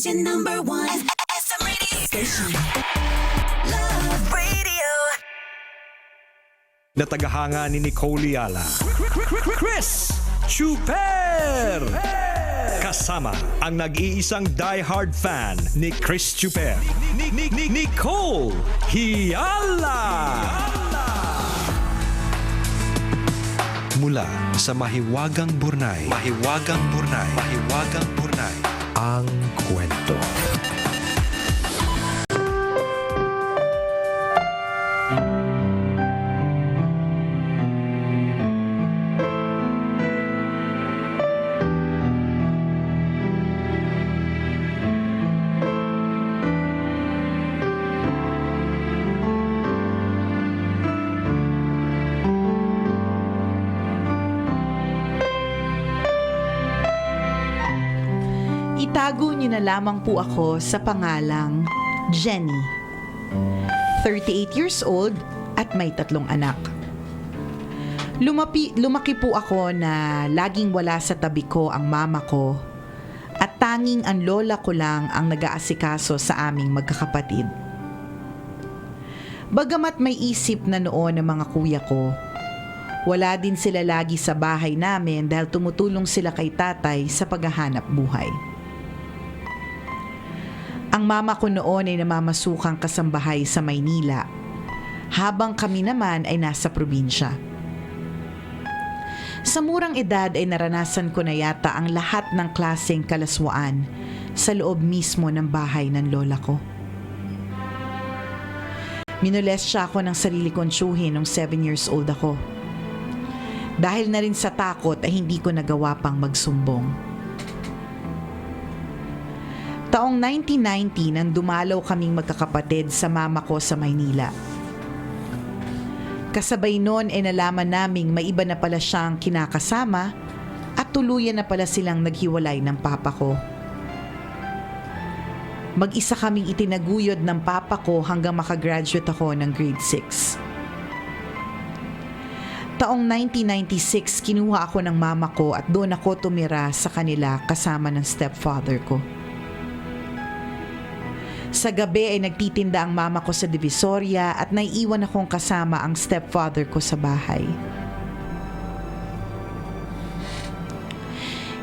is your number one SM radio station. Love Radio. Na tagahanga ni Nicole Yala, Chris Chuper! Kasama ang nag-iisang die-hard fan ni Chris Chuper, Nicole Hiala! Mula sa Mahiwagang Burnay, ang kwento. Itago niyo na lamang po ako sa pangalang Jenny. 38 years old at may 3 anak. Lumaki po ako na laging wala sa tabi ko ang mama ko at tanging ang lola ko lang ang nag-aasikaso sa aming magkakapatid. Bagamat may isip na noon ng mga kuya ko, wala din sila lagi sa bahay namin dahil tumutulong sila kay tatay sa paghahanap buhay. Ang mama ko noon ay namamasukang kasambahay sa Maynila, habang kami naman ay nasa probinsya. Sa murang edad ay naranasan ko na yata ang lahat ng klaseng kalaswaan sa loob mismo ng bahay ng lola ko. Minules siya ako ng sarili kong tiyuhin nung 7 years old ako. Dahil na rin sa takot ay hindi ko nagawa pang magsumbong. Taong 1990 nang dumalaw kaming magkakapatid sa mama ko sa Maynila. Kasabay noon ay nalaman naming may iba na pala siyang kinakasama at tuluyan na pala silang naghiwalay ng papa ko. Mag-isa kaming itinaguyod ng papa ko hanggang makagraduate ako ng grade 6. Taong 1996 kinuha ako ng mama ko at doon ako tumira sa kanila kasama ng stepfather ko. Sa gabi ay nagtitinda ang mama ko sa Divisoria at naiiwan akong kasama ang stepfather ko sa bahay.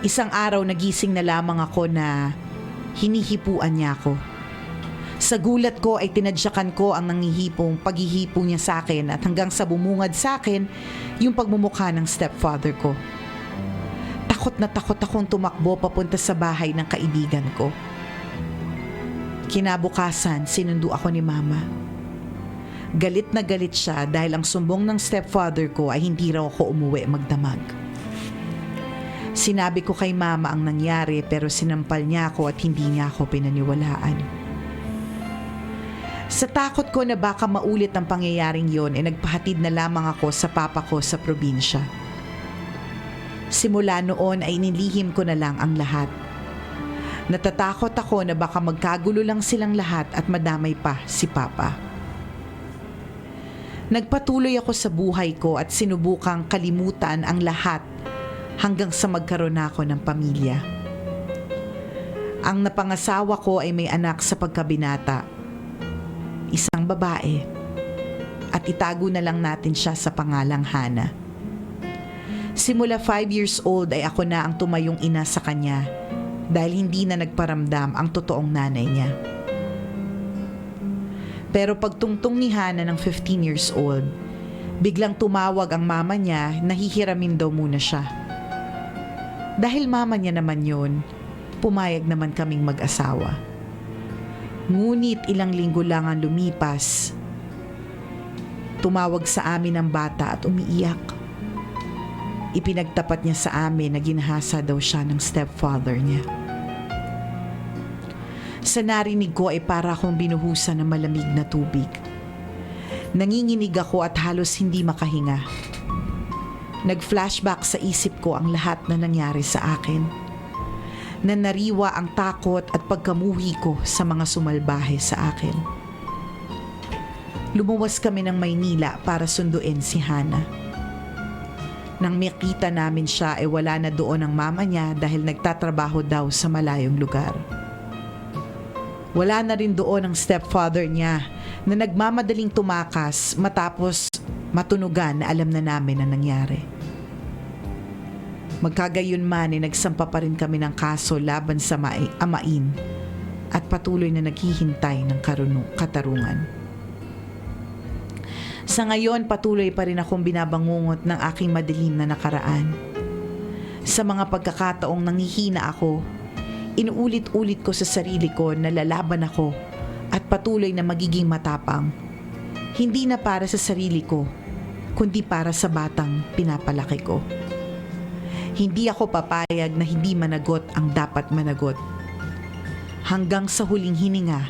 Isang araw nagising na lamang ako na hinihipuan niya ako. Sa gulat ko ay tinadyakan ko ang nangihipong paghihipo niya sa akin at hanggang sa bumungad sa akin yung pagmumukha ng stepfather ko. Takot na takot akong tumakbo papunta sa bahay ng kaibigan ko. Kinabukasan, sinundo ako ni mama. Galit na galit siya dahil ang sumbong ng stepfather ko ay hindi raw ako umuwi magdamag. Sinabi ko kay mama ang nangyari pero sinampal niya ako at hindi niya ako pinaniwalaan. Sa takot ko na baka maulit ang pangyayaring yon ay nagpahatid na lamang ako sa papa ko sa probinsya. Simula noon ay inilihim ko na lang ang lahat. Natatakot ako na baka magkagulo lang silang lahat at madamay pa si Papa. Nagpatuloy ako sa buhay ko at sinubukang kalimutan ang lahat hanggang sa magkaroon na ako ng pamilya. Ang napangasawa ko ay may anak sa pagkabinata, isang babae, at itago na lang natin siya sa pangalang Hana. Simula 5 years old ay ako na ang tumayong ina sa kanya dahil hindi na nagparamdam ang totoong nanay niya. Pero pagtungtong ni Hana ng 15 years old, biglang tumawag ang mama niya na hihiramin daw muna siya. Dahil mama niya naman yun, pumayag naman kaming mag-asawa. Ngunit ilang linggo lang ang lumipas, tumawag sa amin ang bata at umiiyak. Ipinagtapat niya sa amin na ginahasa daw siya ng stepfather niya. Sa narinig ko ay para akong binuhusan ng malamig na tubig. Nanginginig ako at halos hindi makahinga. Nag-flashback sa isip ko ang lahat na nangyari sa akin. Nanariwa ang takot at pagkamuhi ko sa mga sumalbahe sa akin. Lumuwas kami ng Maynila para sunduin si Hana. Nang makita namin siya ay wala na doon ang mama niya dahil nagtatrabaho daw sa malayong lugar. Wala na rin doon ang stepfather niya na nagmamadaling tumakas matapos matunugan na alam na namin ang nangyari. Magkagayon man ay nagsampa pa rin kami ng kaso laban sa amain at patuloy na naghihintay ng katarungan. Sa ngayon, patuloy pa rin akong binabangungot ng aking madilim na nakaraan. Sa mga pagkakataong nanghihina ako, inuulit-ulit ko sa sarili ko na lalaban ako at patuloy na magiging matapang. Hindi na para sa sarili ko, kundi para sa batang pinapalaki ko. Hindi ako papayag na hindi managot ang dapat managot. Hanggang sa huling hininga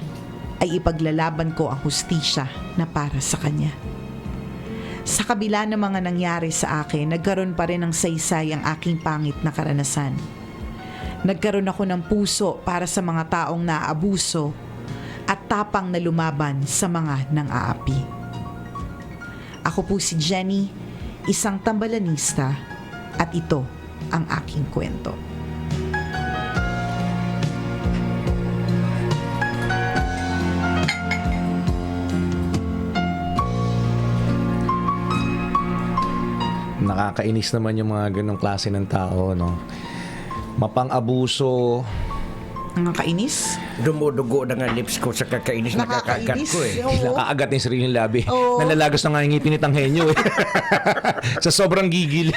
ay ipaglalaban ko ang hustisya na para sa kanya. Sa kabila ng mga nangyari sa akin, nagkaroon pa rin ng saysay ang aking pangit na karanasan. Nagkaroon ako ng puso para sa mga taong naaabuso at tapang na lumaban sa mga nang-aapi. Ako po si Jenny, isang tambalanista, at ito ang aking kwento. Nakakainis naman yung mga ganong klase ng tao, no? Mapang-abuso. Nakakainis? Dumudugo na nga lips ko sa kakainis na kakagat Nakakainis. ko eh. Oo. Nakaagat na yung sariling labi. Oo. Nalalagos na nga yung ngipin ni Tanghenyo eh. Sa sobrang gigil.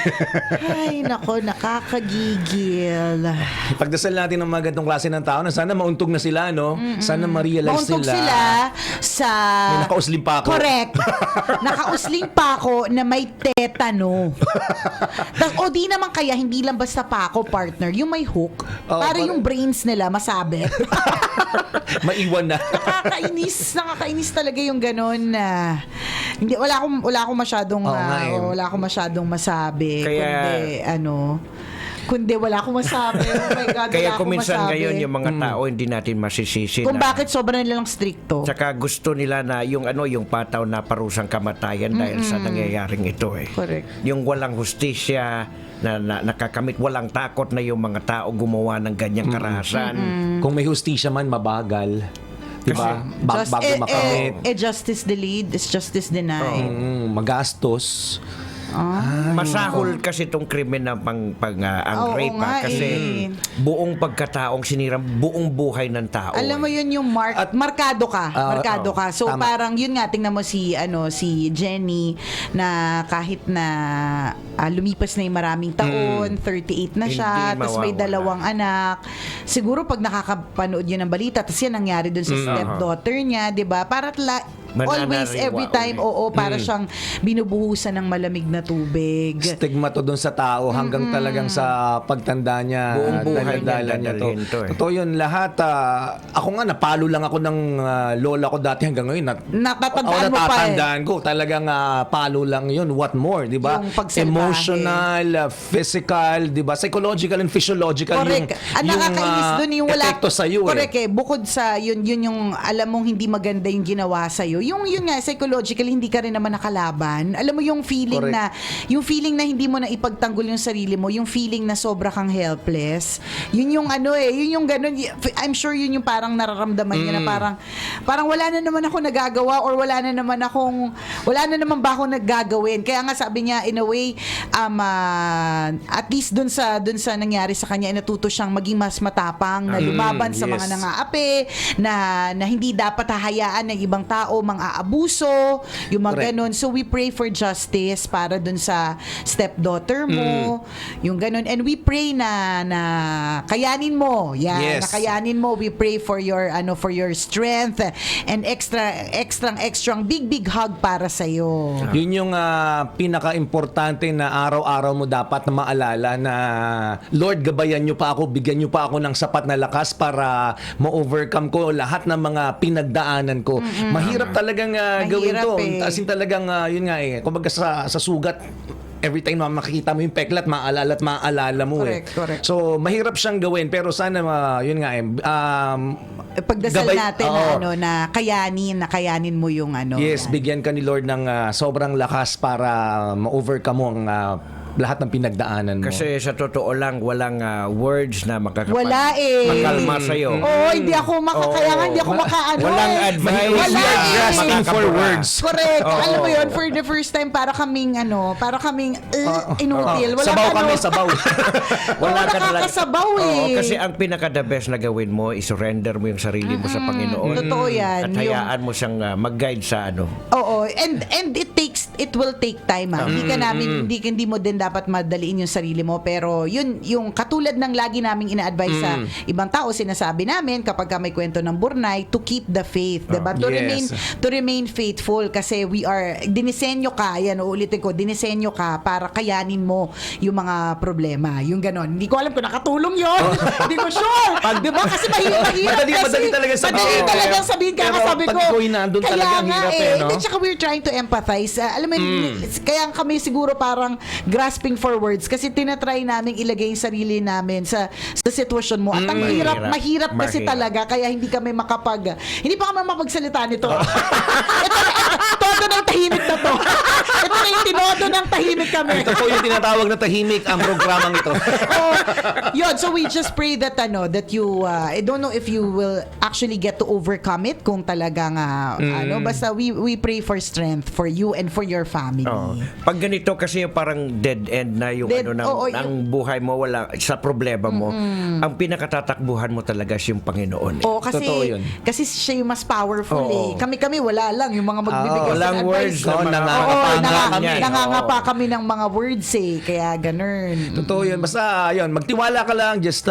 Ay, nako, nakakagigil. Pagdasal natin ng mga ganitong klase ng tao na sana mauntog na sila, no? Sana ma-realize Mauntog sila sa... May nakausling pa ako. Correct. Nakausling pa ako na may tetano. O di naman kaya, hindi lang basta pa ako, partner. Yung may hook. Para yung brains nila masabit. Maiwan na. Nakakainis talaga yung ganun na hindi wala akong masyadong Oo nga eh. wala akong masyadong masabi Kaya- kundi wala akong masabi. Oh my God, wala Kaya akong kuminsan masabi. ngayon yung mga tao hindi natin masisisi Kung na, bakit sobrang nilang stricto. Tsaka gusto nila na yung yung pataw na parusang kamatayan dahil sa nangyayaring ito eh. Correct. Yung walang hustisya na nakakamit, walang takot na yung mga tao gumawa ng ganyang karahasan. Kung may hustisya man, mabagal. Diba? Bago makamit. Justice delayed is justice denied. Magastos. Masahol kasi itong krimen na ang Oo rape nga kasi eh. buong pagkataong sinirang buong buhay ng tao. Alam mo yun yung markado ka. Markado ka. So tama. parang yun nga, tingnan mo si Jenny na kahit na lumipas na yung maraming taon, 38 na siya, Hindi tapos may mawawala. 2 anak. Siguro pag nakakapanood yun ng balita, tapos yan nangyari dun sa stepdaughter niya, 'di ba? Para always every time para siyang binubuhusan ng malamig na tubig. Stigma to dun sa tao hanggang talagang sa pagtanda niya. Buong buhay niya dala niya to. dadalhin to eh. Totoo yun lahat. Ako nga, napalo lang ako ng lola ko dati hanggang ngayon. Natatandaan ko. Talagang palo lang yun. What more, di ba? Yung pagsalbahe. Emotional, physical, di ba? Psychological and physiological Correct. Ang yung nakakainis doon yung wala. epekto sa'yo Correct eh. Bukod sa yun yung alam mong hindi maganda yung ginawa sa'yo. Yun nga, psychological, hindi ka rin naman nakalaban. Alam mo yung feeling Correct. na hindi mo na ipagtanggol yung sarili mo, yung feeling na sobra kang helpless. Yun yung yun yung ganun. I'm sure yun yung parang nararamdaman niya na parang wala na naman ako nagagawa or wala na naman ba ako naggagawin. Kaya nga sabi niya, in a way, at least dun sa nangyari sa kanya, natuto siyang maging mas matapang na lumaban sa mga yes. nangaapi, na hindi dapat hahayaan ng ibang tao mang-aabuso, yung mga Correct. ganun. So we pray for justice para dun sa stepdaughter mo, yung ganun. And we pray na kayanin mo. Yan, Yes. na kayanin mo. We pray for your strength and extra big hug para sa iyo. Yun yung pinaka-importante na araw-araw mo dapat na maalala na Lord, gabayan niyo pa ako, bigyan niyo pa ako ng sapat na lakas para ma-overcome ko lahat ng mga pinagdaanan ko. Mahirap talagang gawin Mahirap to. eh. As in talagang yun nga eh. Kumbaga sa sugat, every time na makikita mo yung peklat, maalala mo Correct. So, mahirap siyang gawin. Pero sana, yun nga eh. Pagdasal Gabay- natin Oo. na kayanin mo yung Yes, yan. bigyan ka ni Lord ng sobrang lakas para ma-overcome mo ang lahat ng pinagdaanan mo. Kasi sa totoo lang, walang words na Wala eh. makalma sa'yo. Oo, hindi ako kaya nga hindi ako makaano. Walang eh. advice. Wala We are eh. grasping for words. Correct. Oo. Alam mo yun, for the first time, para kaming inutil. Wala Sabaw ka, kami, ano. sabaw. Wala ka talaga. nakakasabaw eh. Oo, kasi ang pinaka-the best na gawin mo, isurrender mo yung sarili mo sa Panginoon. Totoo yan. At hayaan mo siyang mag-guide sa ano. Oo, and it will take time. Hindi mo din dapat madaliin yung sarili mo, pero yun yung katulad ng lagi naming ina-advise sa ibang tao, sinasabi namin kapag ka may kwento ng Burnay, to keep the faith, 'di ba? Yes. To remain faithful, kasi dinisenyo ka, yan ulitin ko, dinisenyo ka para kayanin mo yung mga problema, yung ganon. Hindi ko alam kung nakatulong yun. Hindi ko sure. 'Di ba? Kasi mahirap Madali talaga sabihin. Madali talaga sabihin, kaya Pero sabi pag ko. ikaw yung nandun kaya talaga, ang nga hirap eh, no? Hindi, tsaka we're trying to empathize. Alam mo, kaya kami siguro parang grasping for words kasi tinatry namin ilagay yung sarili namin sa sitwasyon mo. At ang mahirap kasi talaga, kaya hindi kami hindi pa kami mapagsalita nito. ito, todo ng tahimik na to. Ito na yung tinodo ng tahimik kami. Ito po yung tinatawag na tahimik ang programang ito. Yun, so we just pray that you I don't know if you will actually get to overcome it kung talagang basta we pray for strength for you and for your family. Pag ganito kasi yung parang dead end na yung ang buhay mo, wala sa problema mo. Ang pinakatatakbuhan mo talaga is yung Panginoon. Oo, kasi Totoo yun. kasi siya yung mas powerful Oo. eh. Kami wala lang yung mga magbibigay sa walang words advice. na Nangangapa kami ng mga words eh. Kaya ganun. Totoo yun. Basta, yun, magtiwala ka lang. Just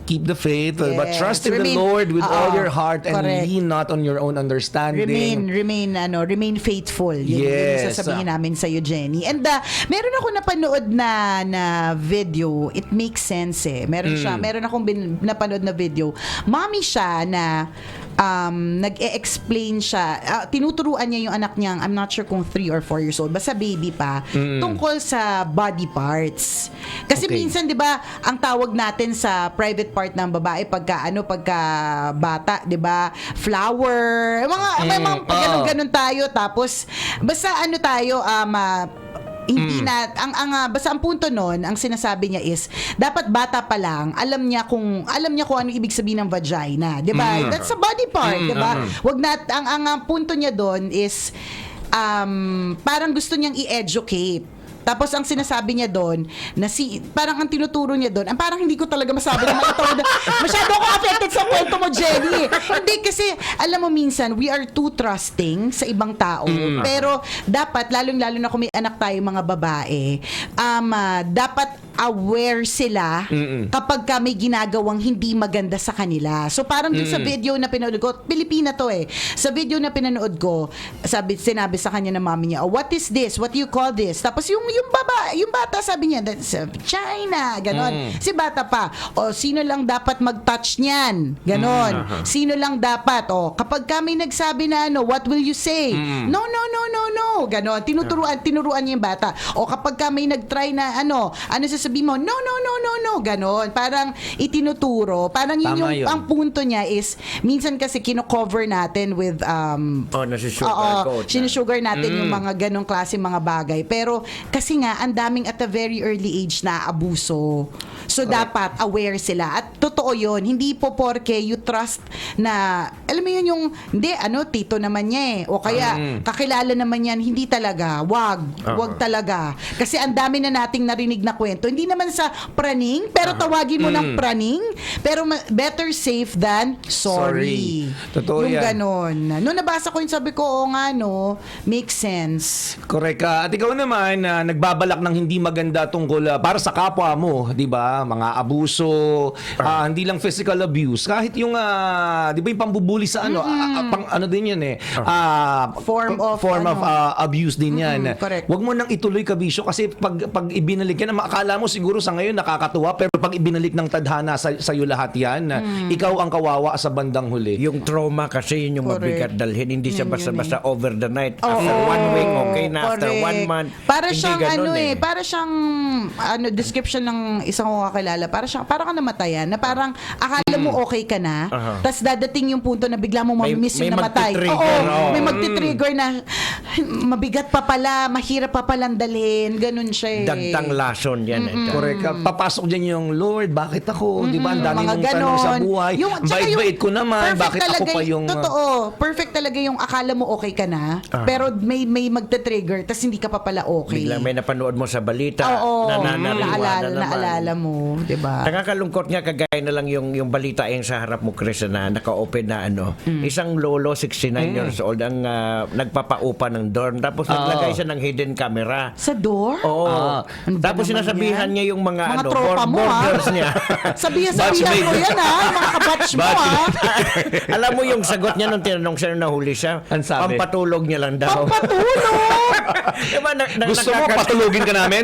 keep the faith. But Yes. trust in Remain- the Lord with all your heart and Correct. lean not on your own understanding. Remain faithful. Yun Yes. yung sasabihin namin sa iyo, Jenny. And meron ako napanood na video. It makes sense eh. Meron akong napanood na video. Mommy siya na nag-e-explain siya. Tinuturuan niya yung anak niyang, I'm not sure kung 3 or 4 years old, basta baby pa, tungkol sa body parts. Kasi Okay. minsan, 'di ba, ang tawag natin sa private part ng babae pagka bata, 'di ba? Flower, may mga ganun tayo, tapos basta tayo hindi na basta ang punto noon, ang sinasabi niya is dapat bata pa lang alam niya kung ano ibig sabihin ng vagina, 'di ba? That's a body part, 'di ba? Wag na ang punto niya doon is parang gusto niyang i-educate. Tapos ang sinasabi niya doon na parang ang tinuturo niya doon, parang hindi ko talaga masabi na masyado ako affected sa kwento mo, Jenny. Hindi kasi alam mo minsan we are too trusting sa ibang tao. Pero dapat lalong-lalo na kung may anak tayo mga babae, dapat aware sila kapag may ginagawang hindi maganda sa kanila. So parang dun sa video na pinanood ko, Pilipina to eh. Sa video na pinanood ko, sinabi sa kanya ng mami niya, what is this? What do you call this? Tapos yung bata sabi niya, that's China, ganon. Si bata pa, sino lang dapat mag-touch niyan? Ganon. Sino lang dapat? Kapag kami nagsabi na what will you say? No, ganon. Tinuruan niya yung bata. Kapag kami nagtry na ano sasabihin mo? No, ganon. Parang itinuturo. Parang yun Tama yung yun. ang punto niya is minsan kasi kino-cover natin with sinusugar natin yung mga ganong klase mga bagay. Pero kasi nga ang daming at a very early age na abuso. So dapat aware sila. At totoo yun, hindi po porke you trust na alam mo yun yung hindi tito naman niya eh, o kaya kakilala naman yan, hindi talaga. Wag talaga. Kasi ang dami na nating narinig na kwento. Hindi naman sa praning, pero tawagin mo ng praning, pero better safe than sorry. Totoo yung yan. ganon. Nung nabasa ko yun, sabi ko, makes sense. Correct ka. At ikaw naman, nagbabalak ng hindi maganda tungkol para sa kapwa mo, di ba? Mga abuso, hindi lang physical abuse. Kahit yung, di ba yung pambubuli sa ano din yan eh. Form of abuse din yan. Correct. Huwag mo nang ituloy kabisyo kasi pag ibinalik yan, akala mo siguro sa ngayon nakakatuwa, pero pag ibinalik ng tadhana sa iyo lahat yan, ikaw ang kawawa sa bandang huli. Yung trauma kasi yun yung Correct. mabigat dalhin. Hindi siya Yun basta-basta over the night. Oo. After 1 week, okay na. After Correct. 1 month, Para hindi siyang ganun para siyang description ng isang kong kakilala, para ka namatayan, na parang akala mo okay ka na, Aha. tas dadating yung punto na bigla mo May- mamimiss may yung namatay. magti-trigger, oo. May magti-trigger na mabigat pa pala, mahirap pa palang dalhin, ganun siya eh. Dagtang lason yan. Correct. Papasok dyan yung, Lord, bakit ako? Di ba? Ang dami Mga mong tanong sa ganon. buhay. Tsaka Bait-bait ko naman. perfect Bakit ako talaga pa yung... Totoo. Perfect talaga yung akala mo okay ka na, pero may magte-trigger, tas hindi ka pa pala okay. Biglang may napanood mo sa balita, Oo, nananariwala naman. naalala mo, di ba? Nakakalungkot nga, kagaya na lang yung balita yung sa harap mo, Chris, na naka-open na isang lolo, 69 years old, ang nagpapaupa ng dorm. Tapos naglagay siya ng hidden camera. Sa door? Oo. Ano ba Tapos naman sinasabihan yan? niya yung mga, Mga tropa mo, boarders niya. Sabihan Batchmate. ko yan ha, mga kabatch mo ha. Alam mo yung sagot niya nung tinanong siya nung nahuli siya? Ang sabi? Pampatulog niya lang daw. Pampatulog! Diba, Gusto mo patulugin ka namin?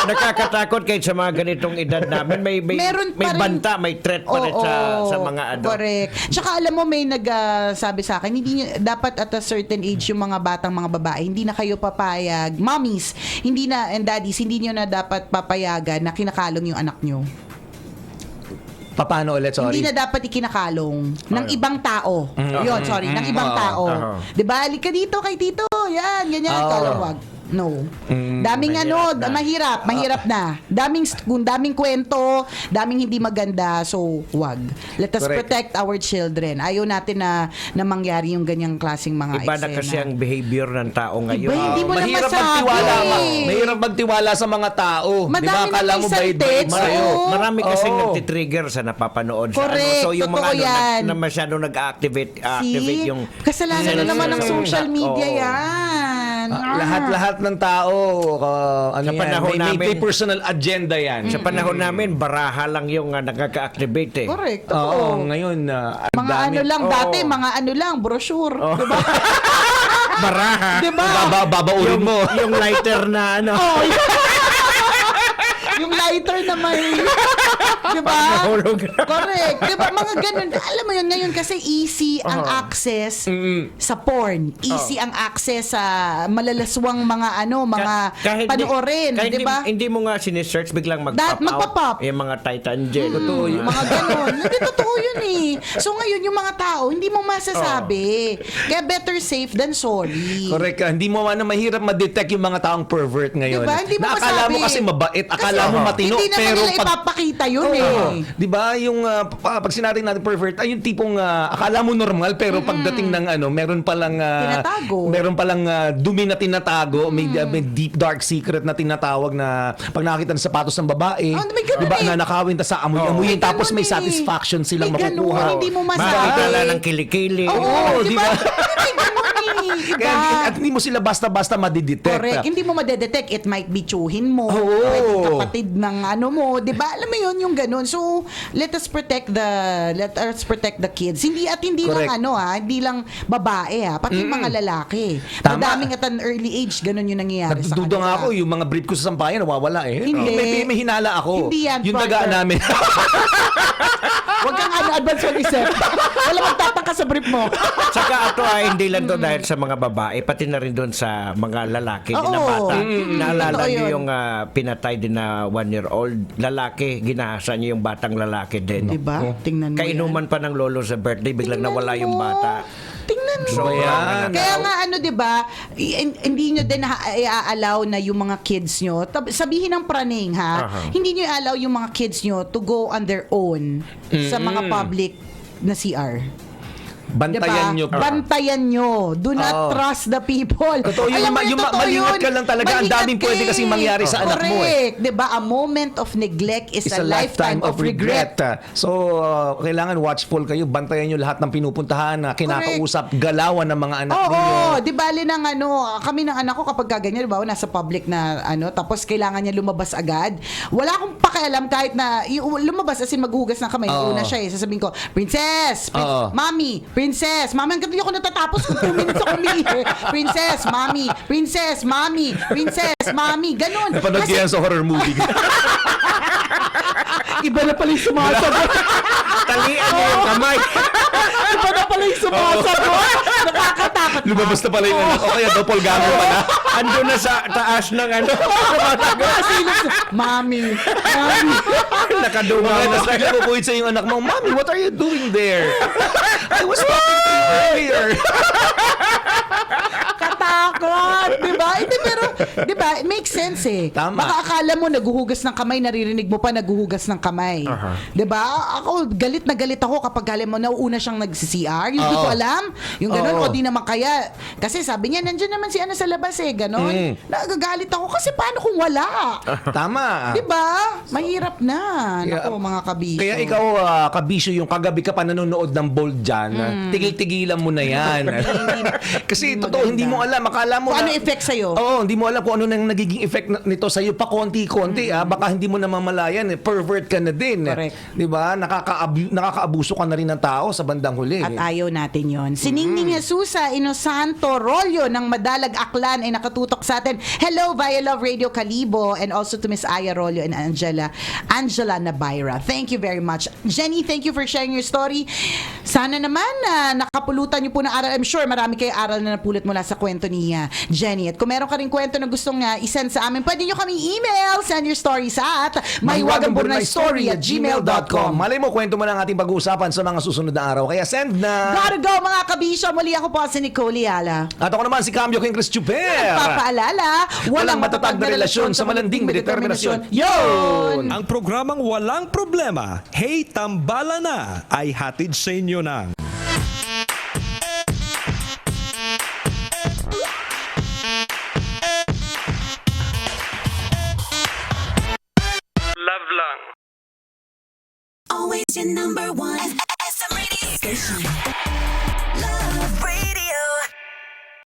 nakakatakot kahit sa mga ganitong edad namin. May Meron pa rin- banta, may threat pa rin sa mga Correct. Tsaka alam mo, may nagsabi sa akin, hindi nyo, dapat at a certain age yung mga batang mga babae, hindi na kayo papayag, mommies, hindi na, and daddies, hindi nyo na dapat papayagan na kinakalong yung anak nyo. Paano ulit? Sorry. Hindi na dapat ikinakalong ng ibang tao. Yun, sorry, ng ibang tao. Di ba? Halika dito kay tito. Yan, ganyan. Kalong wag. No. Daming mahirap na. Daming kwento, daming hindi maganda, so wag. Let us Correct. protect our children. Ayaw natin na mangyari yung ganyang klaseng mga Iba eksena. na kasi ang behavior ng tao ngayon. Iba, hindi mo na mahirap masabi. magtiwala. Mahirap magtiwala sa mga tao. Di Madami ba? Akala na mo may bait-bait text, sa'yo. oo. Marami kasing Oo. nagtitrigger sa napapanood sa Correct, So yung mga totoo yan. na masyadong nag-activate See? yung Kasalanan na naman ng sensor. social media Oo. yan. Lahat-lahat ng tao, ano Sa panahon yan, may namin- personal agenda yan. Sa panahon namin, baraha lang yung nakaka-activate eh. Correct, Oo, totoo. ngayon, ang Mga dami. ano lang, Oo. dati, mga ano lang, brochure. Diba? Baraha. Diba? Babaurin mo. Yung lighter na ano. Oh, yung lighter na may, di ba? Nahulog. Correct. Di ba? Mga ganun. Alam mo yun, ngayon kasi easy ang access sa porn. Easy ang access sa malalaswang mga Kahit panoorin. kahit Di ba? Hindi mo nga sinesearch, biglang Magpapop. magpop out. Yung mga Titan Gel. Totoo yun. Mga ganun. Hindi totoo yun eh. So ngayon, yung mga tao, hindi mo masasabi. Kaya better safe than sorry. Correct ka. Hindi mo man mahirap ma-detect yung mga taong pervert ngayon. Diba? Hindi mo na akala mo masabi. kasi mabait, akala mo matino, Hindi naman pero nila ipapakita yun eh. 'Di ba? Yung pag sinabi natin pervert, ay yung tipong akala mo normal pero pagdating ng meron palang Tinatago. meron palang dumi na tinatago, may deep dark secret na tinatawag na pag nakita ng sapatos ng babae, Oh, may ganun 'di ba? eh. Nanakawin ta sa amoy-amoyin May tapos may ganun eh. satisfaction silang May ganun, makukuha. hindi mo masabi. Makakitala ng kilikili. Oo, di di ba? ba? May ganun eh. Iba. Kaya, at hindi mo sila basta-basta madidetect. Correct. Hindi mo madedetect. It might be tsuhin mo. Oo. Pwedeng kapatid ng ano mo. Di ba? Alam mo yun, yung ganun. So, let us protect the kids. Hindi Correct. lang hindi lang babae pati mga lalaki. Tama. Madaming at an early age, ganun yung nangyayari sa Nagdududa nga kanila. ako, yung mga brief ko sa sampayan, nawawala eh. Hindi. May hinala ako. Hindi yan, Yung partner. daga namin. Huwag kang advance mag-isip. Wala magtataka sa brief mo. Saka ito hindi lang to dahil sa mga babae, pati na rin doon sa mga lalaki Oo. na bata. Naalala Totoo niyo yun. yung pinatay din na 1-year-old lalaki, ginahasa niyo yung batang lalaki din. Di ba? Tingnan mo Kainuman pa ng lolo sa birthday, biglang Tingnan nawala yung mo. bata. Tingnan mo. So, yan. Kaya nga di ba, hindi nyo din i-allow na yung mga kids nyo, sabihin ng praning hindi nyo i-allow yung mga kids nyo to go on their own sa mga public na CR. Bantayan nyo. Bantayan nyo. Do not trust the people. Totoo yun. Alam mo Malingat yun. ka lang talaga. Ang Malingat daming pwede ka kasing mangyari sa anak mo eh. Correct. Diba? A moment of neglect is It's a lifetime of regret. So, kailangan watchful kayo. Bantayan nyo lahat ng pinupuntahan na kinakausap, galawan ng mga anak ninyo. Oo, di bali ng kami ng anak ko kapag ganyan, di ba, nasa public na tapos kailangan niya lumabas agad. Wala akong pakialam kahit na lumabas as in maghugas ng kamay. Oo. Una siya sasabihin ko, Princess, Oo. Mommy, Princess, mami, hanggang di ako natatapos kung 2 minutes ako umiihi. Princess, mami, princess, mami, princess, mami, ganun. Napanood Kasi yan sa horror movie. iba na pala yung sumasagot. Talian niya yung kamay. Iba na pala yung sumasagot. Nakakatakot. Lumabas na pala yung anak. O kaya doppelganger pala. Ando na sa taas ng ano. Mami, mami. Nakadungaw na Tapos sa bigla pupuwit sa yung anak mo, Mommy, what are you doing there? I was talking to you earlier. Katakot, di ba? Hindi, pero, di ba, it makes sense eh. Tama. Baka akala mo naguhugas ng kamay, naririnig mo pa naguhugas ng kamay. Di ba? Ako, galit na galit ako kapag galit mo, nauuna siyang nag-CR. Yung di ko alam. Yung ganun, Oo. o di naman kaya. Kasi sabi niya, nandiyan naman si ano sa labas eh, ganun. Nagagalit ako kasi paano kung wala? Tama. Di ba? Mahirap na. Naku, mga kabisyo. Kaya ikaw, kabisyo, yung kagabi ka pa nanonood ng Bold dyan, tigil-tigilan mo na yan. Kasi hindi totoo, maganda. hindi mo alam. Akala mo Kung na... ano effect sa'yo? Oo, hindi mo alam kung ano nang nagiging effect nito sa'yo pa konti-konti. Baka hindi mo namamalayan. Pervert ka na din. Correct. Di ba? Nakakaabuso ka na rin ng tao sa bandang huli. At ayaw natin yon. Si Ningning Jesusa Inosanto Rolyo ng Madalag Aklan ay nakatutok sa atin. Hello via Love Radio Kalibo and also to Miss Aya Rolyo and Angela Nabaira. Thank you very much. Jenny, thank you for sharing your story. Sana naman nakapulutan niyo po ng aral. I'm sure marami kayo aral na napulot mula sa kwento ni Jenny. At kung meron ka rin kwento na gustong isend sa amin, pwede niyo kami email. Send your stories at mahiwagangburnaystory@gmail.com. Malay mo, kwento mo na ang ating pag-uusapan sa mga susunod na araw. Kaya send na! Gotta go mga kabisyo. Muli ako po si Nicole Yala. At ako naman si Cambio King Chris Chuper. Papaalala, Walang matatag na relasyon sa malanding may determinasyon. Yun! Ang programang Walang Problema, Hey Tambala Na, ay hatid sa inyo ng Always your number one. SM Radio Station. Love Radio.